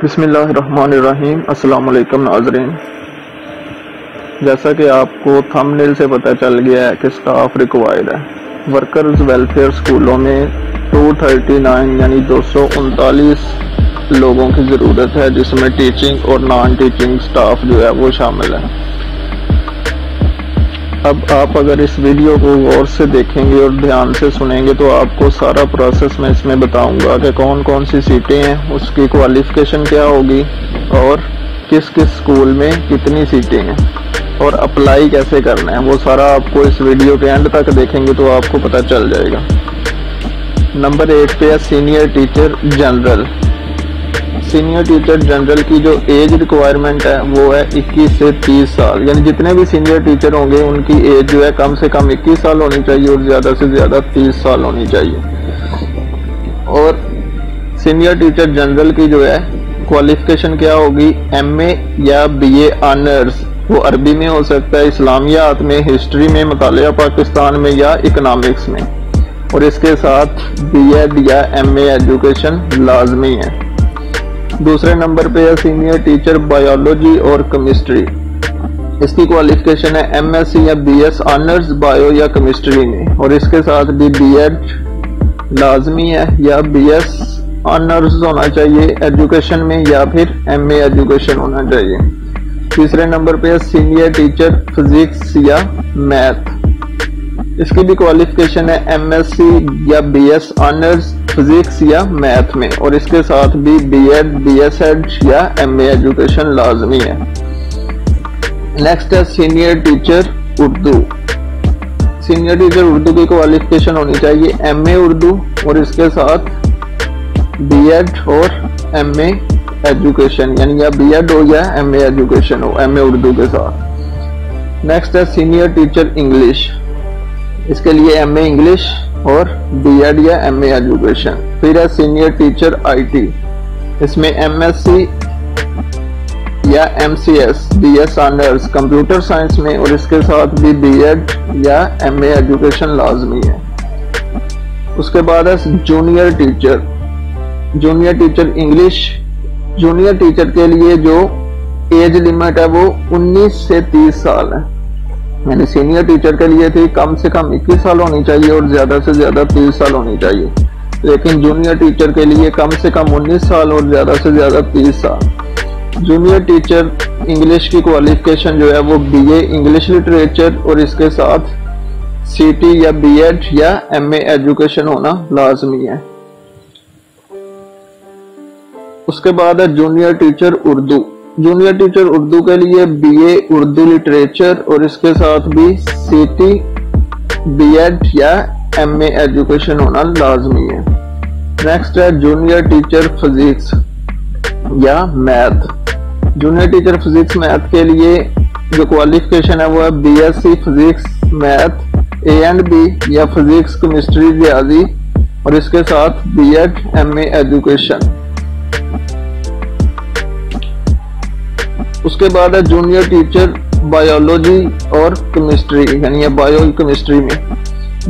बिस्मिल्लाहिर्रहमानिर्रहीम। अस्सलाम वालेकुम नाज़रीन। जैसा कि आपको थंबनेल से पता चल गया है कि स्टाफ रिक्वायर्ड है। वर्कर्स वेलफेयर स्कूलों में 239 यानी 239 लोगों की ज़रूरत है, जिसमें टीचिंग और नॉन टीचिंग स्टाफ जो है वो शामिल है। अब आप अगर इस वीडियो को गौर से देखेंगे और ध्यान से सुनेंगे तो आपको सारा प्रोसेस मैं इसमें बताऊंगा कि कौन कौन सी सीटें हैं, उसकी क्वालिफिकेशन क्या होगी और किस किस स्कूल में कितनी सीटें हैं और अप्लाई कैसे करना है। वो सारा आपको इस वीडियो के एंड तक देखेंगे तो आपको पता चल जाएगा। नंबर 8 पे है senior teacher general. Senior teacher general की जो एज रिक्वायरमेंट है वो है 21 से 30 साल, यानी जितने भी सीनियर टीचर होंगे उनकी एज जो है कम से कम 21 साल होनी चाहिए और ज़्यादा से ज़्यादा 30 साल होनी चाहिए। और सीनियर टीचर जनरल की जो है क्वालिफिकेशन क्या होगी, MA या BA ऑनर्स। वो अरबी में हो सकता है, इस्लामियात में, हिस्ट्री में, मुतालिया पाकिस्तान में या इकनॉमिक्स में, और इसके साथ BEd या MA एजुकेशन लाजमी है। दूसरे नंबर पे है सीनियर टीचर बायोलॉजी और केमिस्ट्री। इसकी क्वालिफिकेशन है MSc या BS ऑनर्स बायो या केमिस्ट्री में, और इसके साथ भी BEd लाजमी है या BS ऑनर्स होना चाहिए एजुकेशन में या फिर MA एजुकेशन होना चाहिए। तीसरे नंबर पे है सीनियर टीचर फिजिक्स या मैथ। इसकी भी क्वालिफिकेशन है MSc या BS ऑनर्स फिजिक्स या मैथ में, और इसके साथ भी BEd, BSEd या MA एजुकेशन लाजमी है। नेक्स्ट है senior teacher Urdu. Senior teacher Urdu की क्वालिफिकेशन होनी चाहिए MA उर्दू और इसके साथ BEd और MA एजुकेशन, यानी या BEd हो या MA एजुकेशन हो MA उर्दू के साथ। नेक्स्ट है सीनियर टीचर इंग्लिश। इसके लिए MA इंग्लिश और BEd या MA एजुकेशन। फिर है सीनियर टीचर IT। इसमें MSc या MCS BS honours computer science में, और इसके साथ भी BEd या MA एजुकेशन लाजमी है। उसके बाद है junior teacher. Junior teacher English. Junior teacher के लिए जो एज लिमिट है वो 19 से 30 साल है, यानी सीनियर टीचर के लिए थी कम से कम 21 साल होनी चाहिए और ज्यादा से ज्यादा 30 साल होनी चाहिए, लेकिन जूनियर टीचर के लिए कम से कम 19 साल और ज्यादा से ज्यादा 30 साल। जूनियर टीचर इंग्लिश की क्वालिफिकेशन जो है वो BA इंग्लिश लिटरेचर और इसके साथ CT या BEd या MA एजुकेशन होना लाजमी है। उसके बाद है junior teacher Urdu. Junior teacher Urdu के लिए BA उर्दू लिटरेचर और इसके साथ भी CT BEd या MA एजुकेशन होना लाजमी है। नेक्स्ट है जूनियर टीचर फिजिक्स या math. Junior teacher physics math के लिए जो क्वालिफिकेशन है वो है BSc फिजिक्स मैथ A&B या फिजिक्स केमिस्ट्री रियाजी, और इसके साथ BEd MA एजुकेशन। उसके बाद है जूनियर टीचर बायोलॉजी और केमिस्ट्री, यानी बायो केमिस्ट्री में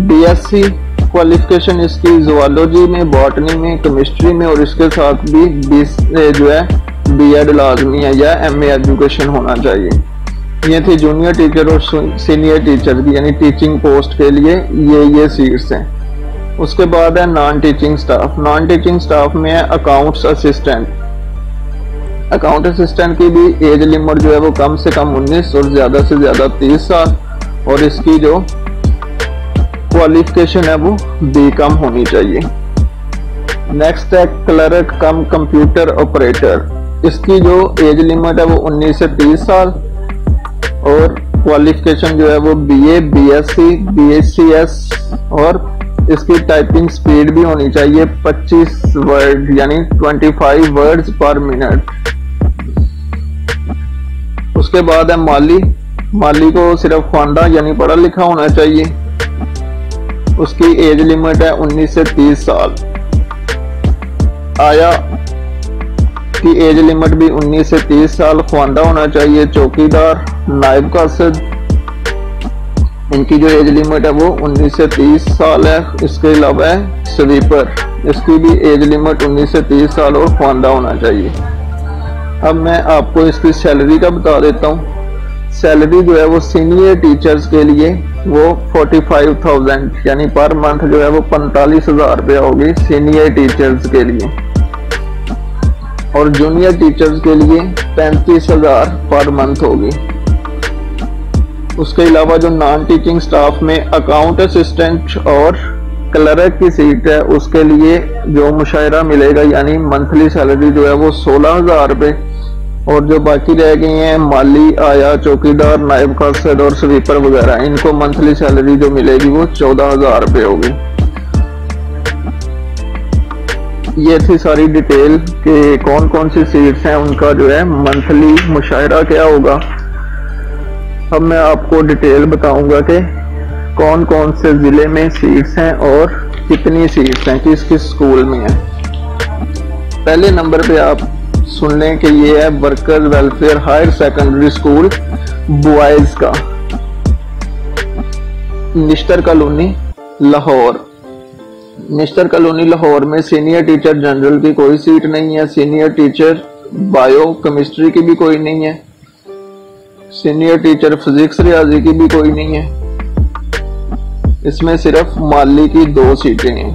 BSc क्वालिफिकेशन इसकी जूलॉजी में, बॉटनी में, केमिस्ट्री में, और इसके साथ भी जो है BEd लाजमी है या MA एजुकेशन होना चाहिए। ये थी जूनियर टीचर और सीनियर टीचर की, यानी टीचिंग पोस्ट के लिए ये सीट्स हैं। उसके बाद है non teaching staff. Non teaching staff में है अकाउंट्स असिस्टेंट। अकाउंट असिस्टेंट की भी एज लिमिट जो है वो कम से कम 19 और ज्यादा से ज्यादा 30 साल, और इसकी जो क्वालिफिकेशन है वो BCom होनी चाहिए। नेक्स्ट है क्लर्क कम कंप्यूटर ऑपरेटर। इसकी जो एज लिमिट है वो 19 से 30 साल और क्वालिफिकेशन जो है वो BA BSc BScs, और इसकी टाइपिंग स्पीड भी होनी चाहिए 25 वर्ड यानी 25 वर्ड्स पर मिनट। उसके बाद है माली। माली को सिर्फ ख्वांडा यानी पढ़ा लिखा होना चाहिए। उसकी एज लिमिट है 19 से 30 साल। आया की एज लिमिट भी 19 से 30 साल, ख्वांडा होना चाहिए। चौकीदार, नायब कासिद, इनकी जो एज लिमिट है वो 19 से 30 साल है। इसके अलावा है स्वीपर, इसकी भी एज लिमिट 19 से 30 साल और ख्वानदा होना चाहिए। अब मैं आपको इसकी सैलरी का बता देता हूँ। सैलरी जो है वो सीनियर टीचर्स के लिए वो 45,000 यानी पर मंथ जो है वो 45,000 रुपया होगी सीनियर टीचर्स के लिए, और जूनियर टीचर्स के लिए 35,000 पर मंथ होगी। उसके अलावा जो नॉन टीचिंग स्टाफ में अकाउंट असिस्टेंट और क्लर्क की सीट है उसके लिए जो मुशायरा मिलेगा यानी मंथली सैलरी जो है वो 16,000 रुपये, और जो बाकी रह गई हैं माली, आया, चौकीदार, नायब कासद और स्वीपर वगैरह, इनको मंथली सैलरी जो मिलेगी वो 14,000 रुपये होगी। ये थी सारी डिटेल कि कौन कौन सी सीट्स हैं, उनका जो है मंथली मुशायरा क्या होगा। अब मैं आपको डिटेल बताऊंगा कि कौन कौन से जिले में सीट्स हैं और कितनी सीट्स हैं, किस किस स्कूल में हैं। पहले नंबर पे आप सुन लें कि ये है workers welfare higher secondary school boys का, निश्तर कॉलोनी लाहौर। निश्तर कॉलोनी लाहौर में सीनियर टीचर जनरल की कोई सीट नहीं है, सीनियर टीचर बायो केमिस्ट्री की भी कोई नहीं है, सीनियर टीचर फिजिक्स रियाजी की भी कोई नहीं है। इसमें सिर्फ माली की 2 सीटें हैं,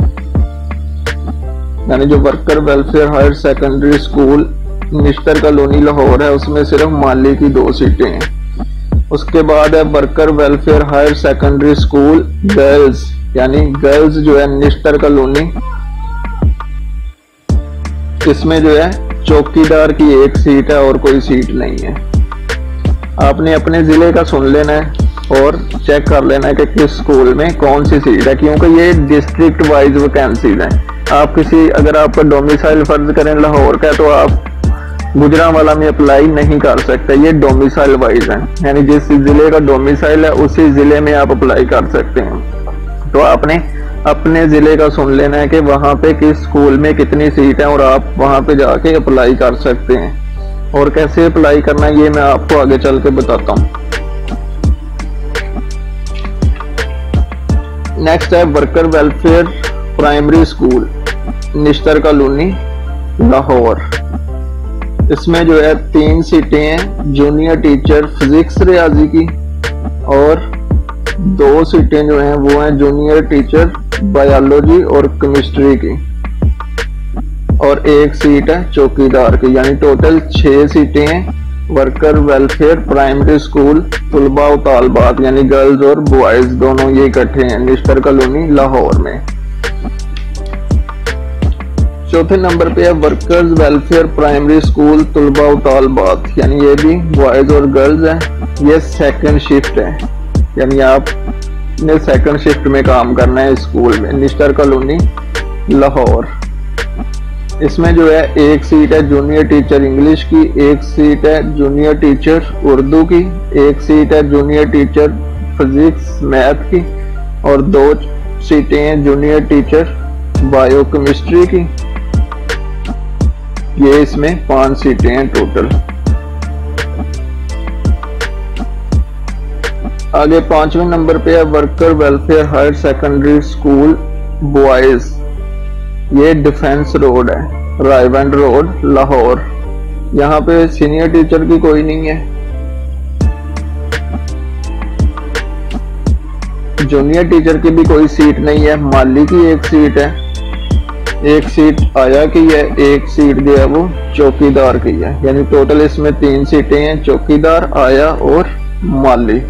यानी जो worker welfare higher secondary school Nishtar colony Lahore है उसमें सिर्फ माली की 2 सीटें हैं। उसके बाद है worker welfare higher secondary school girls, यानी गर्ल्स जो है निश्तर कॉलोनी, इसमें जो है चौकीदार की 1 सीट है और कोई सीट नहीं है। आपने अपने जिले का सुन लेना है और चेक कर लेना है कि किस स्कूल में कौन सी सीट है, क्योंकि ये डिस्ट्रिक्ट वाइज वैकेंसीज हैं। आप अगर आपका डोमिसाइल फर्ज करें लाहौर का तो आप गुजरांवाला में अप्लाई नहीं कर सकते, ये डोमिसाइल वाइज है, यानी जिस जिले का डोमिसाइल है उसी जिले में आप अप्लाई कर सकते हैं। तो आपने अपने जिले का सुन लेना है कि वहां पे किस स्कूल में कितनी सीट है और आप वहां पे जाके अप्लाई कर सकते हैं। और कैसे अप्लाई करना है ये मैं आपको आगे चल के बताता हूँ। नेक्स्ट है worker welfare primary school Nishtar colony Lahore. इसमें जो है 3 सीटें हैं जूनियर टीचर फिजिक्स रियाजी की, और 2 सीटें जो हैं वो हैं जूनियर टीचर बायोलॉजी और केमिस्ट्री की, और 1 सीट है चौकीदार की, यानी टोटल 6 सीटें हैं वर्कर वेलफेयर प्राइमरी स्कूल तुलबा और तालबात, यानी गर्ल्स और बॉयज दोनों ये इकट्ठे हैं निश्तर कॉलोनी लाहौर में। चौथे नंबर पे है वर्कर्स वेलफेयर प्राइमरी स्कूल तुलबा और तालबात, यानी ये भी बॉयज और गर्ल्स हैं। ये 2nd शिफ्ट है, यानी आपने 2nd शिफ्ट में काम करना है स्कूल में, निश्तर कॉलोनी लाहौर। इसमें जो है 1 सीट है जूनियर टीचर इंग्लिश की, 1 सीट है जूनियर टीचर उर्दू की, 1 सीट है जूनियर टीचर फिजिक्स मैथ की, और 2 सीटें हैं जूनियर टीचर बायो केमिस्ट्री की। ये इसमें 5 सीटें हैं टोटल। आगे 5वें नंबर पे है worker welfare higher secondary school boys. ये डिफेंस रोड है, रायवंड रोड लाहौर। यहाँ पे सीनियर टीचर की कोई नहीं है, जूनियर टीचर की भी कोई सीट नहीं है, माली की 1 सीट है, 1 सीट आया की है, 1 सीट जो है वो चौकीदार की है, यानी टोटल इसमें 3 सीटें हैं चौकीदार, आया और माली।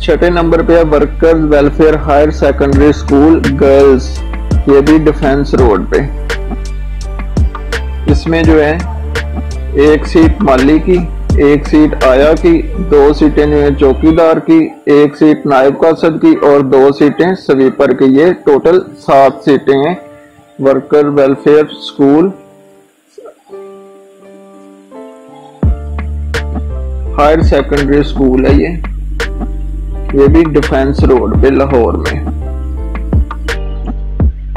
6ठे नंबर पे है workers welfare higher secondary school girls, ये भी डिफेंस रोड पे। इसमें जो है 1 सीट माली की, 1 सीट आया की, 2 सीटें जो है चौकीदार की, 1 सीट नायब कासद की और 2 सीटें स्वीपर की। ये टोटल 7 सीटें हैं worker welfare school higher secondary school है ये भी डिफेंस रोड पे लाहौर में।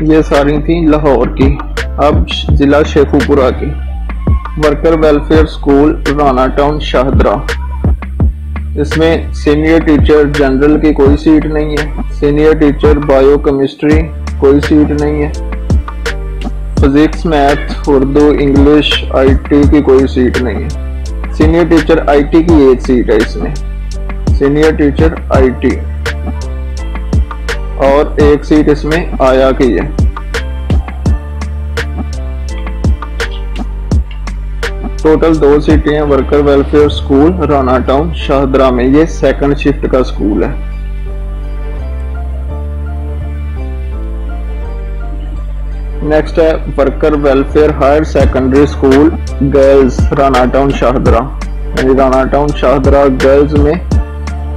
ये सारी थी लाहौर की। अब जिला शेखुपुरा की worker welfare school Rana town Shahdara, इसमें सीनियर टीचर जनरल की कोई सीट नहीं है, सीनियर टीचर बायो केमिस्ट्री कोई सीट नहीं है, physics math Urdu English IT की कोई सीट नहीं है। सीनियर टीचर आईटी की एक सीट है इसमें, सीनियर टीचर आईटी, और एक सीट इसमें आया की है। टोटल 2 सीटें हैं worker welfare school Rana town Shahdara में। ये सेकंड शिफ्ट का स्कूल है। नेक्स्ट है worker welfare higher secondary school girls Rana town Shahdara. Rana town Shahdara girls में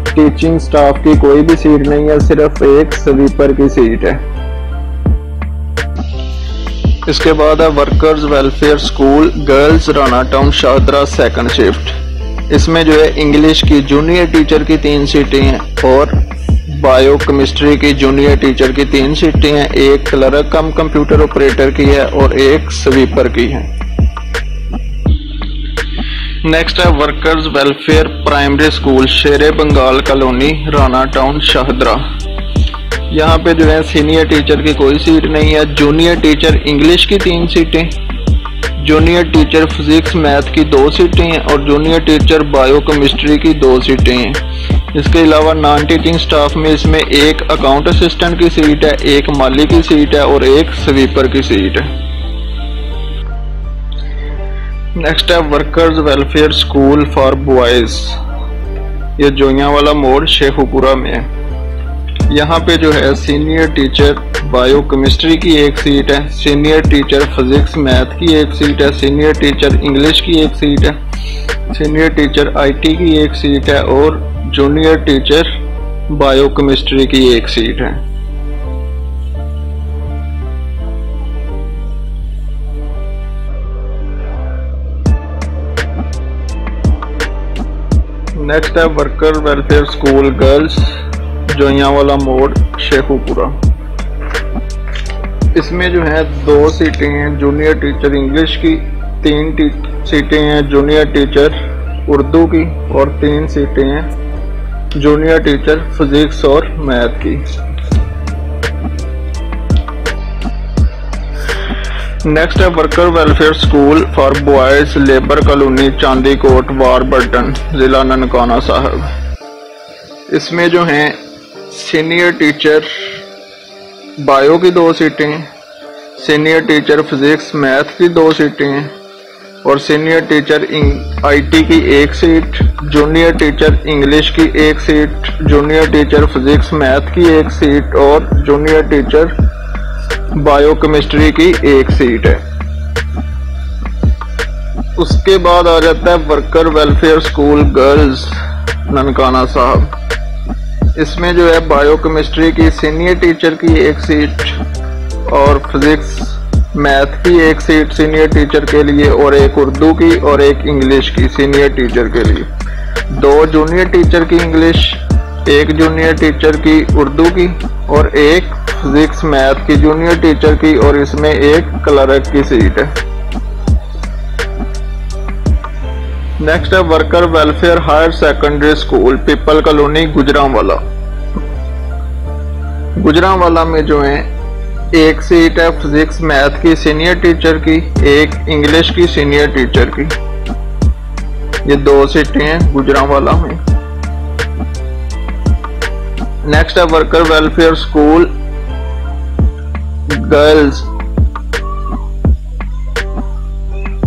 टीचिंग स्टाफ की कोई भी सीट नहीं है, सिर्फ एक स्वीपर की सीट है। इसके बाद है workers welfare school girls Rana town Shahdara second shift. इसमें जो है इंग्लिश की जूनियर टीचर की 3 सीटें हैं और बायो केमिस्ट्री की जूनियर टीचर की 3 सीटें हैं। एक क्लर्क कम कंप्यूटर ऑपरेटर की है और एक स्वीपर की है। नेक्स्ट है वर्कर्स वेलफेयर प्राइमरी स्कूल शेरे बंगाल कॉलोनी राना टाउन शाहदरा। यहाँ पे जो है सीनियर टीचर की कोई सीट नहीं है, जूनियर टीचर इंग्लिश की 3 सीटें, जूनियर टीचर फिजिक्स मैथ की 2 सीटें हैं और जूनियर टीचर बायो केमिस्ट्री की 2 सीटें हैं। इसके अलावा नॉन टीचिंग स्टाफ में इसमें एक अकाउंट असिस्टेंट की सीट है, एक माली की सीट है और एक स्वीपर की सीट है। नेक्स्ट है workers welfare school for boys, ये जोइयांवाला मोड़ शेखुपुरा में है। यहाँ पे जो है सीनियर टीचर बायो केमिस्ट्री की एक सीट है, सीनियर टीचर फिजिक्स मैथ की एक सीट है, सीनियर टीचर इंग्लिश की एक सीट है, सीनियर टीचर आईटी की एक सीट है और जूनियर टीचर बायो केमिस्ट्री की एक सीट है। नेक्स्ट है वर्कर वेलफेयर स्कूल गर्ल्स जोइयांवाला मोड़ शेखुपुरा। इसमें जो है 2 सीटें हैं जूनियर टीचर इंग्लिश की, 3 सीटें हैं जूनियर टीचर उर्दू की और 3 सीटें हैं जूनियर टीचर फिजिक्स और मैथ की। नेक्स्ट है worker welfare school for boys labour colony चांदी कोट वारबर्टन जिला ननकाना साहब। इसमें जो है सीनियर टीचर बायो की 2 सीटें, सीनियर टीचर फिजिक्स मैथ की 2 सीटें और सीनियर टीचर आईटी की 1 सीट, जूनियर टीचर इंग्लिश की 1 seat, junior teacher physics math की 1 सीट और जूनियर टीचर बायो केमिस्ट्री की 1 सीट है। उसके बाद आ जाता है worker welfare school girls Nankana साहब। इसमें जो है बायो केमिस्ट्री की सीनियर टीचर की 1 सीट और फिजिक्स मैथ की 1 सीट सीनियर टीचर के लिए और एक उर्दू की और एक इंग्लिश की सीनियर टीचर के लिए, 2 जूनियर टीचर की इंग्लिश, 1 जूनियर टीचर की उर्दू की और एक फिजिक्स मैथ की जूनियर टीचर की और इसमें एक क्लर्क की सीट है। नेक्स्ट है worker welfare higher secondary school people colony Gujranwala. Gujranwala में जो है 1 सीट है फिजिक्स मैथ की सीनियर टीचर की, 1 इंग्लिश की सीनियर टीचर की। ये 2 सीटें हैं गुजरांवाला में। नेक्स्ट है वर्कर वेलफेयर स्कूल गर्ल्स,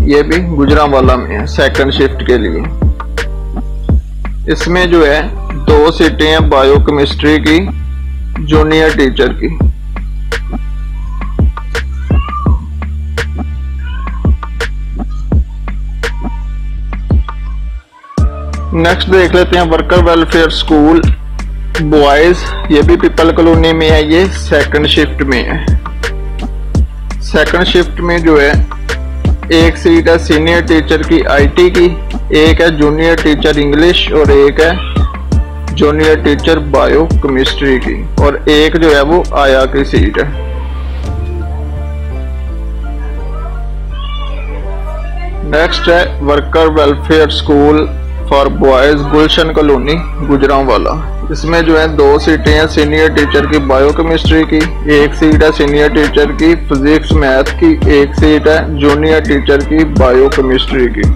ये भी गुजरांवाला में है सेकंड शिफ्ट के लिए। इसमें जो है 2 सीटें हैं बायो केमिस्ट्री की जूनियर टीचर की। नेक्स्ट देख लेते हैं वर्कर वेलफेयर स्कूल बॉयज, ये भी पीपल कॉलोनी में है, ये सेकंड शिफ्ट में है। सेकंड शिफ्ट में जो है 1 सीट है सीनियर टीचर की आईटी की, 1 है जूनियर टीचर इंग्लिश और 1 है जूनियर टीचर बायो केमिस्ट्री की और 1 जो है वो आया की सीट है। नेक्स्ट है worker welfare school for boys Gulshan colony Gujranwala. इसमें जो है 2 सीटें हैं सीनियर टीचर की बायोकेमिस्ट्री की, 1 सीट है सीनियर टीचर की फिजिक्स मैथ की, 1 सीट है जूनियर टीचर की बायोकेमिस्ट्री की।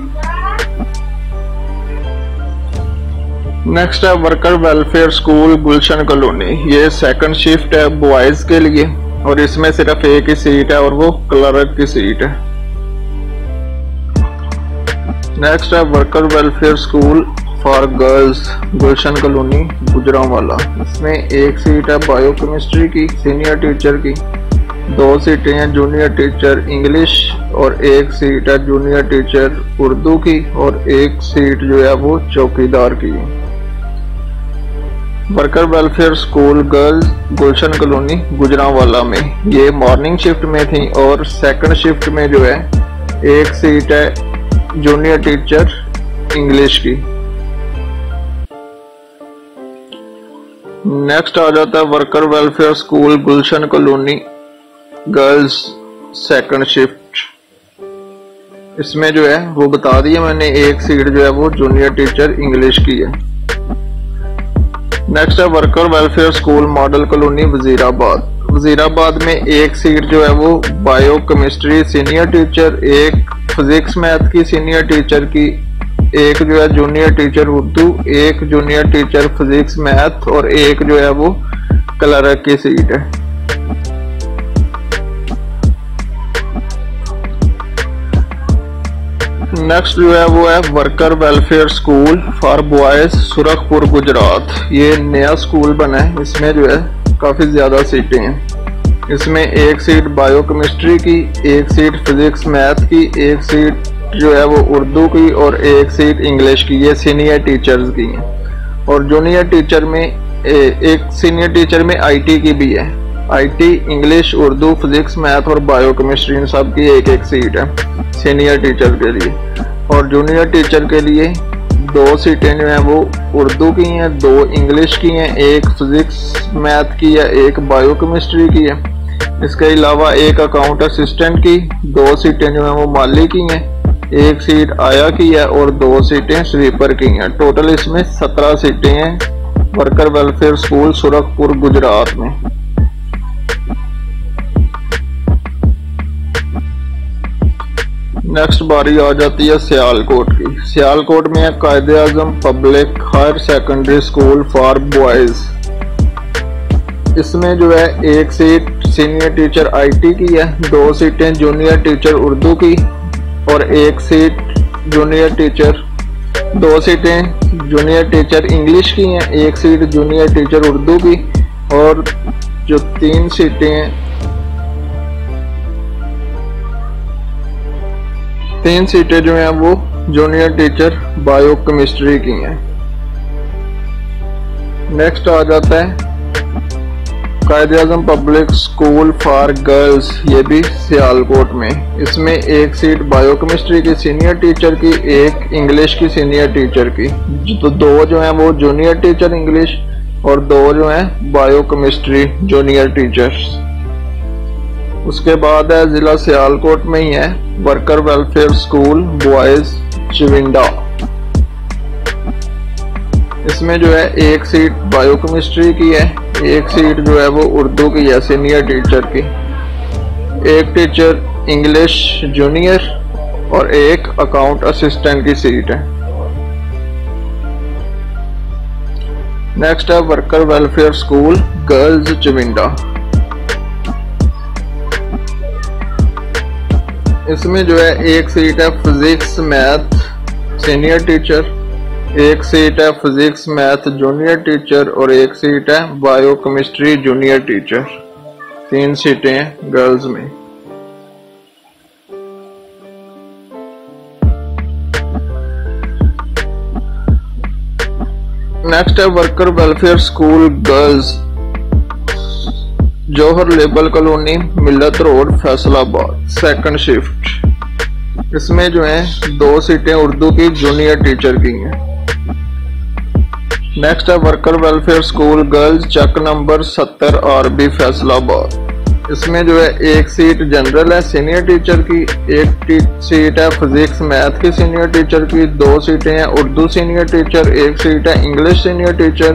नेक्स्ट है वर्कर वेलफेयर स्कूल गुलशन कॉलोनी। ये सेकंड शिफ्ट है बॉयज के लिए और इसमें सिर्फ 1 ही सीट है और वो क्लर्क की सीट है। नेक्स्ट है worker welfare school for girls Gulshan colony Gujranwala. इसमें 1 सीट है बायोकेमिस्ट्री की सीनियर टीचर की, 2 सीटें हैं जूनियर टीचर इंग्लिश और 1 सीट है जूनियर टीचर उर्दू की और 1 सीट जो है वो चौकीदार की है। वर्कर वेलफेयर स्कूल गर्ल्स गुलशन कॉलोनी गुजरांवाला में ये मॉर्निंग शिफ्ट में थी और सेकंड शिफ्ट में जो है 1 सीट है जूनियर टीचर इंग्लिश की। नेक्स्ट आ जाता है वर्कर वेलफेयर स्कूल गुलशन कॉलोनी गर्ल्स सेकंड शिफ्ट। इसमें जो है वो बता दिया मैंने, 1 सीट जो है वो जूनियर टीचर इंग्लिश की है। नेक्स्ट है worker welfare school model colony Wazirabad. Wazirabad में 1 सीट जो है वो biochemistry senior teacher, 1 physics math की सीनियर टीचर की, 1 जो है junior teacher Urdu, 1 junior teacher physics math और 1 जो है वो क्लर्क की सीट है। नेक्स्ट जो है वो है worker welfare school for boys Surkhpur Gujrat. ये नया स्कूल बना है, इसमें जो है काफी ज्यादा सीटें हैं। इसमें 1 सीट बायोकेमिस्ट्री की, 1 सीट फिजिक्स मैथ की, 1 सीट जो है वो उर्दू की और 1 सीट इंग्लिश की। ये सीनियर टीचर्स की हैं और जूनियर टीचर में 1 सीनियर टीचर में आईटी की भी है। IT English Urdu physics math और बायोकेमिस्ट्री इन सब की 1-1 सीट है सीनियर टीचर के लिए। और जूनियर टीचर के लिए 2 सीटें जो हैं वो उर्दू की हैं, 2 इंग्लिश की हैं, 1 फिजिक्स मैथ की है, 1 बायोकेमिस्ट्री की है। इसके अलावा 1 अकाउंट असिस्टेंट की, 2 सीटें जो हैं वो माली की हैं, 1 सीट आया की है और 2 सीटें स्वीपर की हैं। टोटल इसमें 17 सीटें हैं worker welfare school Surkhpur Gujrat में। नेक्स्ट बारी आ जाती है सियालकोट की। सियालकोट में है Quaid Azam public higher secondary school for boys. इसमें जो है 1 सीट सीनियर टीचर आईटी की है, 2 सीटें जूनियर टीचर उर्दू की और 1 सीट जूनियर टीचर, 2 सीटें जूनियर टीचर इंग्लिश की हैं, 1 सीट जूनियर टीचर उर्दू की और जो 3 सीटें 3 सीटें जो हैं वो जूनियर टीचर बायोकेमिस्ट्री की हैं। नेक्स्ट आ जाता है Quaid Azam public school for girls, ये भी सियालकोट में। इसमें 1 सीट बायोकेमिस्ट्री की सीनियर टीचर की, 1 इंग्लिश की सीनियर टीचर की, तो 2 जो हैं वो जूनियर टीचर इंग्लिश और 2 जो हैं बायोकेमिस्ट्री जूनियर टीचर्स। उसके बाद है जिला सियालकोट में ही है वर्कर वेलफेयर स्कूल बॉयज चिविंडा। इसमें जो है 1 सीट बायोकेमिस्ट्री की है, 1 सीट जो है वो उर्दू की है सीनियर टीचर की, 1 टीचर इंग्लिश जूनियर और 1 अकाउंट असिस्टेंट की सीट है। नेक्स्ट है वर्कर वेलफेयर स्कूल गर्ल्स चिविंडा। इसमें जो है 1 सीट है physics math senior teacher, 1 seat है फिजिक्स मैथ जूनियर टीचर और 1 सीट है बायोकेमिस्ट्री जूनियर टीचर। 3 सीटें हैं गर्ल्स में। नेक्स्ट है वर्कर वेलफेयर स्कूल गर्ल्स जौहर लेबल कॉलोनी मिल्लत रोड फैसलाबाद सेकंड शिफ्ट। इसमें जो है 2 सीटें उर्दू की जूनियर टीचर की हैं। नेक्स्ट है वर्कर वेलफेयर स्कूल गर्ल्स चक नंबर 70 आरबी फैसलाबाद। इसमें जो है एक सीट जनरल है सीनियर टीचर की, एक सीट है फिजिक्स मैथ की सीनियर टीचर की, 2 सीटें हैं उर्दू सीनियर टीचर, एक सीट है इंग्लिश सीनियर टीचर,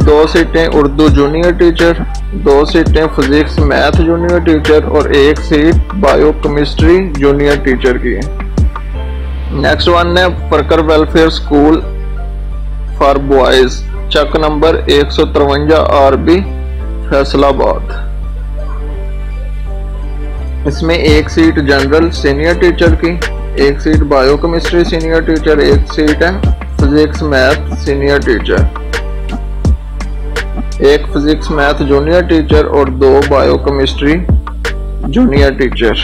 2 सीटें उर्दू जूनियर टीचर, 2 सीटें फिजिक्स मैथ जूनियर टीचर और एक seat bio chemistry junior teacher की है। नेक्स्ट वन है worker welfare school for boys, Chak number 153 RB Faisalabad. इसमें एक सीट जनरल सीनियर टीचर की, एक seat bio chemistry senior teacher, एक सीट है फिजिक्स मैथ सीनियर टीचर, एक फिजिक्स मैथ जूनियर टीचर और 2 बायो केमिस्ट्री जूनियर टीचर।